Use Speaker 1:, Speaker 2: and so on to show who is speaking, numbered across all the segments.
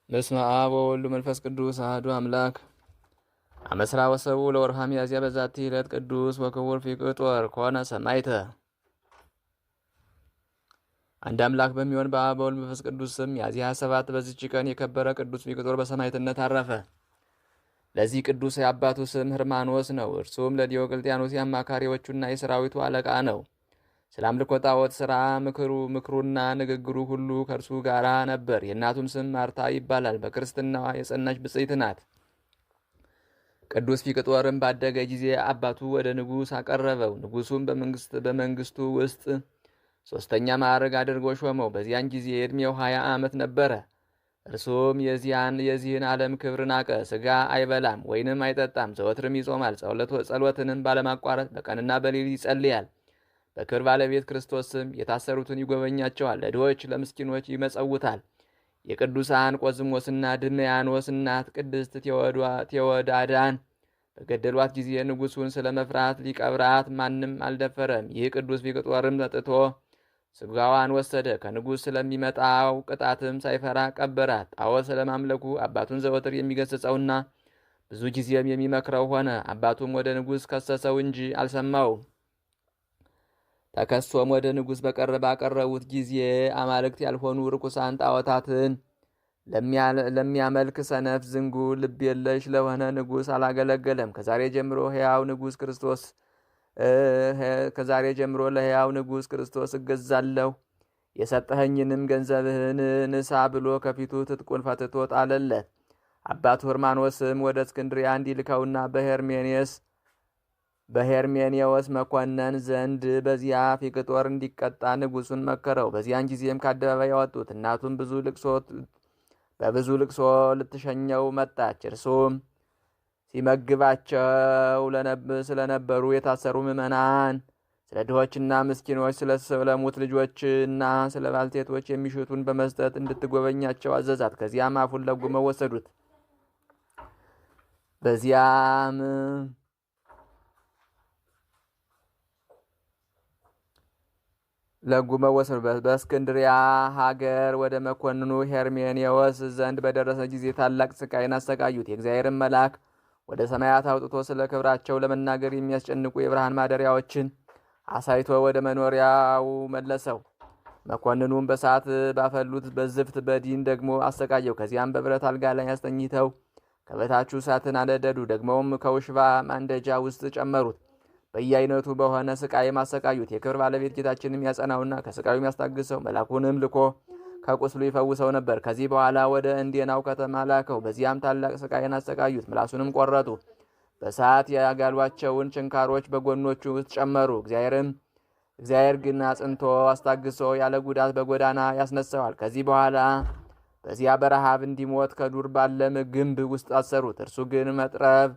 Speaker 1: በስመ አብ ወወልድ መንፈስ ቅዱስ አሐዱ አምላክ። አመስራ ወሰቡ ለወርሃ ሚያዝያ በዛቲ ዕለት ቅዱስ ወክቡር ፊቅጦር ኮነ ሰማዕተ። አንድ አምላክ በሚሆን በአብ በወልድ መንፈስ ቅዱስ ስም ሚያዝያ 27 በዚች ቀን የከበረ ቅዱስ ፊቅጦር በሰማዕትነት አረፈ። ለዚህ ቅዱስ የአባቱ ስም ህርማኖስ ነው። እርሱም ለዲዮቅልጥያኖስ የአማካሪዎቹና የሰራዊቱ አለቃ ነው። ስለ አምልኮ ጣዖት ሥራ ምክሩና ንግግሩ ሁሉ ከእርሱ ጋር ነበር። የእናቱም ስም ማርታ ይባላል። በክርስትናዋ የጸናች ብጽዕት ናት። ቅዱስ ፊቅጦርም ባደገ ጊዜ አባቱ ወደ ንጉሥ አቀረበው። ንጉሡም በመንግስቱ ውስጥ 3ኛ ማዕረግ አድርጎ ሾመው። በዚያን ጊዜ ዕድሜው 20 ዓመት ነበረ። እርሱም የዚህን ዓለም ክብር ናቀ። ሥጋ አይበላም ወይንም አይጠጣም። ዘወትርም ይጾማል። ጸሎትንም ባለማቋረጥ በቀንና በሌሊት ይጸልያል። በክብር ባለቤት ክርስቶስ ስም የታሰሩትን ይጎበኛቸዋል። ለድሆች ለምስኪኖች ይመጸውታል። የቅዱሳን ቆዝሞስና ድሜያኖስ እናት ቅድስት ቴዎዳዳን በገደሏት ጊዜ ንጉሡን ስለ መፍራት ሊቀብራት ማንም አልደፈረም። ይህ ቅዱስ ፊቅጦርም መጥቶ ስጋዋን ወሰደ። ከንጉሥ ስለሚመጣው ቅጣትም ሳይፈራ ቀበራት። ጣዖት ስለማምለኩ አባቱን ዘወትር የሚገስጸውና ብዙ ጊዜም የሚመክረው ሆነ። አባቱም ወደ ንጉሥ ከሰሰው እንጂ አልሰማውም። ተከሶም ወደ ንጉሥ ባቀረቡት ጊዜ አማልክት ያልሆኑ ርኩሳን ጣዖታትን ለሚያመልክ ሰነፍ ዝንጉ ልብ የለሽ ለሆነ ንጉሥ አላገለገለም። ከዛሬ ጀምሮ ለሕያው ንጉሥ ክርስቶስ እገዛለሁ፣ የሰጠኸኝንም ገንዘብህን ንሳ ብሎ ከፊቱ ትጥቁን ፈትቶ ጣለለት። አባቱ ህርማኖስም ወደ እስክንድርያ እንዲልከውና በሄርሜኔዎስ መኮንን ዘንድ በዚያ ፊቅጦር እንዲቀጣ ንጉሡን መከረው። በዚያን ጊዜም ከአደባባይ ያወጡት። እናቱም በብዙ ልቅሶ ልትሸኘው መጣች። እርሱም ሲመግባቸው ስለነበሩ የታሰሩ ምዕመናን፣ ስለ ድሆችና ምስኪኖች፣ ስለ ሙት ልጆችና ስለ ባልቴቶች የሚሽቱን በመስጠት እንድትጎበኛቸው አዘዛት። ከዚያም አፉን ለጉመው ወሰዱት። በዚያም በእስክንድሪያ ሀገር ወደ መኮንኑ ሄርሜኔዎስ ዘንድ በደረሰ ጊዜ ታላቅ ስቃይን አሰቃዩት። የእግዚአብሔርን መልአክ ወደ ሰማያት አውጥቶ ስለ ክብራቸው ለመናገር የሚያስጨንቁ የብርሃን ማደሪያዎችን አሳይቶ ወደ መኖሪያው መለሰው። መኮንኑም በሳት ባፈሉት በዝፍት በዲን ደግሞ አሰቃየው። ከዚያም በብረት አልጋ ላይ አስተኝተው ከበታቹ እሳትን አነደዱ። ደግሞም ከውሽባ ማንደጃ ውስጥ ጨመሩት። በየአይነቱ በሆነ ስቃይ ማሰቃዩት። የክብር ባለቤት ጌታችንም ያጸናውና ከስቃዩ ያስታግሰው፣ መልአኩንም ልኮ ከቁስሉ ይፈውሰው ነበር። ከዚህ በኋላ ወደ እንዴናው ከተማ ላከው። በዚያም ታላቅ ስቃይን አሰቃዩት። ምላሱንም ቆረጡ። በሰዓት ያጋሏቸውን ችንካሮች በጎኖቹ ውስጥ ጨመሩ። እግዚአብሔር ግን አጽንቶ አስታግሶ ያለ ጉዳት በጎዳና ያስነሳዋል። ከዚህ በኋላ በዚያ በረሃብ እንዲሞት ከዱር ባለ ግንብ ውስጥ አሰሩት። እርሱ ግን መጥረብ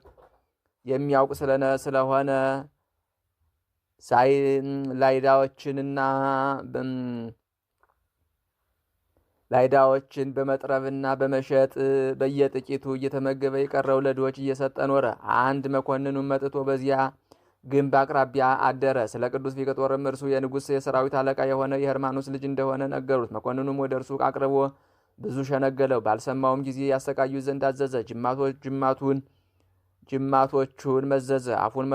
Speaker 1: የሚያውቅ ስለሆነ ላይዳዎችን በመጥረብና በመሸጥ በየጥቂቱ እየተመገበ የቀረው ለድሆች እየሰጠ ኖረ። አንድ መኮንኑም መጥቶ በዚያ ግንብ አቅራቢያ አደረ። ስለ ቅዱስ ፊቅጦርም እርሱ የንጉሥ የሰራዊት አለቃ የሆነ የህርማኖስ ልጅ እንደሆነ ነገሩት። መኮንኑም ወደ እርሱ አቅርቦ ብዙ ሸነገለው። ባልሰማውም ጊዜ ያሰቃዩት ዘንድ አዘዘ። ጅማቶቹን መዘዘ። አፉን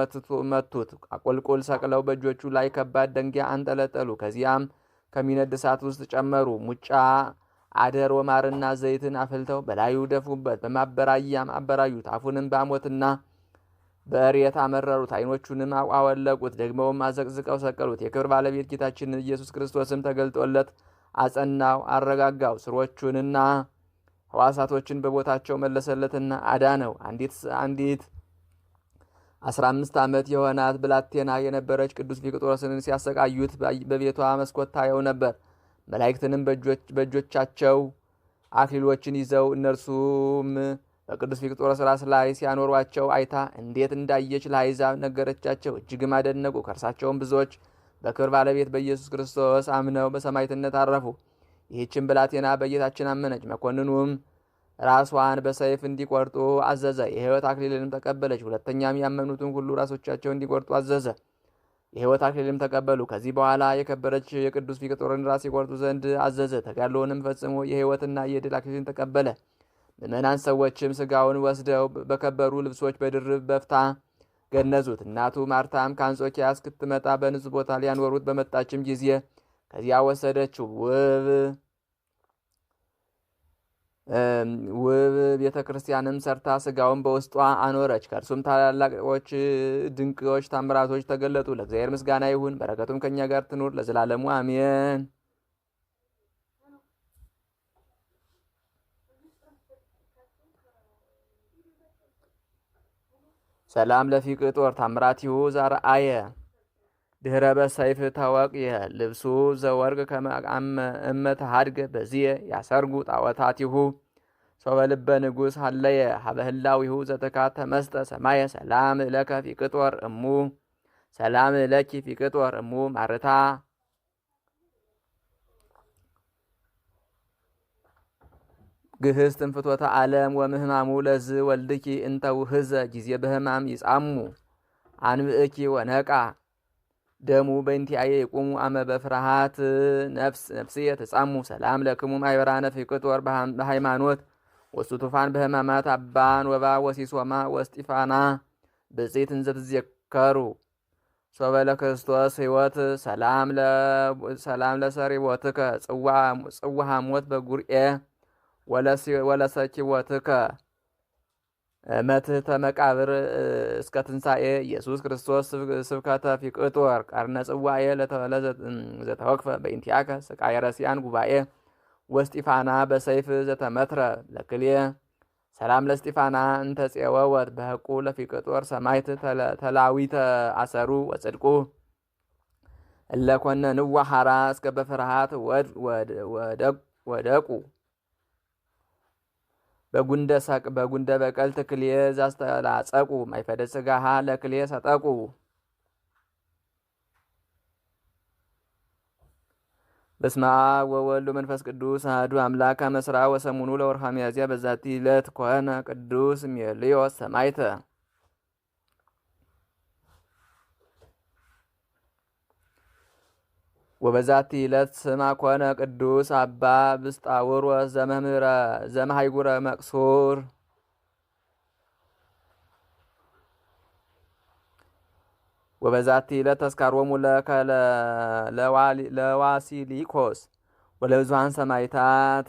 Speaker 1: መቱት። አቆልቆል ሰቅለው በእጆቹ ላይ ከባድ ደንጊያ አንጠለጠሉ። ከዚያም ከሚነድ እሳት ውስጥ ጨመሩ። ሙጫ አደር ወማርና ዘይትን አፍልተው በላዩ ደፉበት። በማበራያም አበራዩት። አፉንም በአሞትና በእሬት አመረሩት። ዓይኖቹንም አወለቁት። ደግመውም አዘቅዝቀው ሰቀሉት። የክብር ባለቤት ጌታችን ኢየሱስ ክርስቶስም ተገልጦለት አጸናው፣ አረጋጋው። ስሮቹንና ሕዋሳቶችን በቦታቸው መለሰለትና አዳነው። 15 ዓመት የሆናት ብላቴና የነበረች ቅዱስ ፊቅጦርን ሲያሰቃዩት በቤቷ መስኮት ታየው ነበር። መላእክትንም በእጆቻቸው አክሊሎችን ይዘው እነርሱም በቅዱስ ፊቅጦሮስ ራስ ላይ ሲያኖሯቸው አይታ እንዴት እንዳየች ለአሕዛብ ነገረቻቸው። እጅግም አደነቁ። ከእርሳቸውም ብዙዎች በክብር ባለቤት በኢየሱስ ክርስቶስ አምነው በሰማዕትነት አረፉ። ይህችን ብላቴና በጌታችን አመነች። መኮንኑም ራሷን በሰይፍ እንዲቆርጡ አዘዘ። የሕይወት አክሊልንም ተቀበለች። ሁለተኛም ያመኑትን ሁሉ ራሶቻቸው እንዲቆርጡ አዘዘ። የሕይወት አክሊልም ተቀበሉ። ከዚህ በኋላ የከበረች የቅዱስ ፊቅጦርን ራስ ይቆርጡ ዘንድ አዘዘ። ተጋድሎውንም ፈጽሞ የሕይወትና የድል አክሊልን ተቀበለ። ምዕመናን ሰዎችም ሥጋውን ወስደው በከበሩ ልብሶች በድርብ በፍታ ገነዙት። እናቱ ማርታም ከአንጾኪያ እስክትመጣ በንጹሕ ቦታ ሊያኖሩት በመጣችም ጊዜ ከዚያ ወሰደችው። ውብ ቤተ ክርስቲያንም ሰርታ ሥጋውን በውስጧ አኖረች። ከእርሱም ታላላቆች ድንቆች ታምራቶች ተገለጡ። ለእግዚአብሔር ምስጋና ይሁን፣ በረከቱም ከእኛ ጋር ትኑር ለዘላለሙ አሜን። ሰላም ለፊቅጦር ታምራቲሁ ዛርአየ ድህረ በሰይፍ ታወቅየ ልብሱ ዘወርቅ ከመእመተ ሀድገ በዚየ ያሰርጉ ጣዖታቲሁ ሰው በልበ ንጉሥ ሀለየ ሀበህላዊሁ ዘተካተ መስጠ ሰማየ ሰላም ለከ ፊቅጦር እሙ ሰላም ለኪ ፊቅጦር እሙ ማርታ ግህስት እንፍቶተ ዓለም ወምህማሙ ለዝ ወልድኪ እንተ ውህዘ ጊዜ በህማም ይጻሙ አንብእኪ ወነቃ ደሙ በእንቲአየ ይቁሙ አመ በፍርሃት ነፍስየ ተጻሙ ሰላም ለክሙ ማይበራነ ፊቅጦር በሃይማኖት ወሱቱፋን በህማማት አባን ወባ ወሲሶማ ወስጢፋና ብጽት እንዘትዘከሩ ሶበለ ክርስቶስ ሕይወት ሰላም ለሰሪወትከ ጽዋ ሞት በጉርኤ ወለሰኪ ወትከ መትሕተ መቃብር እስከ ትንሣኤ ኢየሱስ ክርስቶስ ስብከተ ፊቅጦር ቀርነ ጽዋኤ ዘተወክፈ በእንቲአከ ስቃየ ረሲያን ጉባኤ ወስጢፋና በሰይፍ ዘተመትረ ለክልየ ሰላም ለስጢፋና እንተ ፄወወት በህቁ ለፊቅጦር ሰማይት ተላዊተ አሰሩ ወጽድቁ እለኮነ ንዋሃራ እስከ በፍርሃት ወደቁ በጉንደ በቀል ትክልየ ዛስተላጸቁ ማይፈደ ስጋሃ ለክልየ ሰጠቁ በስመ አብ ወወልድ ወመንፈስ ቅዱስ አሐዱ አምላክ አመስራ ወሰሙኑ ለወርኃ ሚያዝያ በዛቲ ዕለት ኮነ ቅዱስ ሜልዮስ ሰማዕተ። ወበዛቲ ዕለት ስማ ኮነ ቅዱስ አባ ብስጣውሮስ ዘመምህረ ዘመሃይጉረ መቅሱር ወበዛቲ ዕለት ተስካሮሙ ለዋሲሊኮስ ወለብዙኃን ሰማዕታት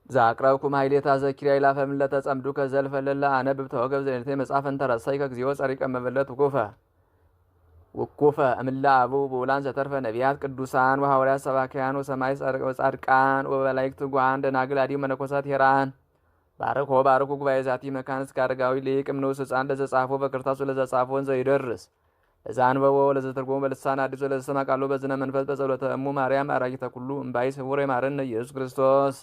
Speaker 1: ዛቅረብኩ ማሕሌታ ዘኪርያ ይላፈም ለተጸምዱ ከዘልፈለላ አነብብ ተወገብ ዘኔቴ መጻፈን ተረሳይ ከግዚኦ ጸሪቀ መበለት ውኩፈ እምላ አቡ በውላን ዘተርፈ ነቢያት ቅዱሳን ወሐዋርያት ሰባክያን ወሰማይ ጻድቃን ወመላእክት ጉሃን ደናግል አዲው መነኮሳት ሄራን ባርኮ ጉባኤ ዛቲ መካን እስከ አረጋዊ ሊቅ እምንዑስ ሕፃን ለዘጻፎ በክርታሱ ለዘጻፎን ዘይደርስ ለዛንበቦ ለዘተርጎሙ በልሳን አዲስ ለዘሰማ ቃሉ በዝነ መንፈስ በጸሎተ እሙ ማርያም አራጊተ ኩሉ እምባይ ስውር ይማረን ኢየሱስ ክርስቶስ።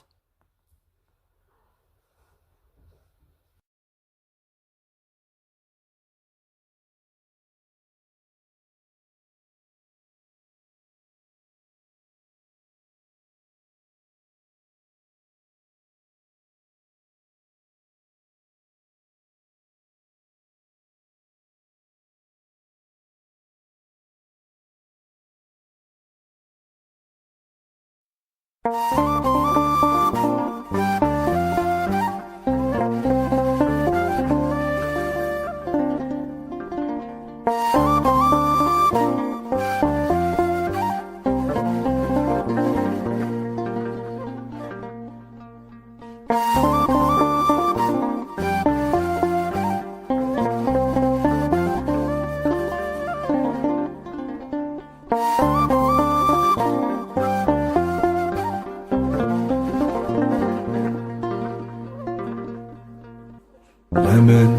Speaker 2: አሜን።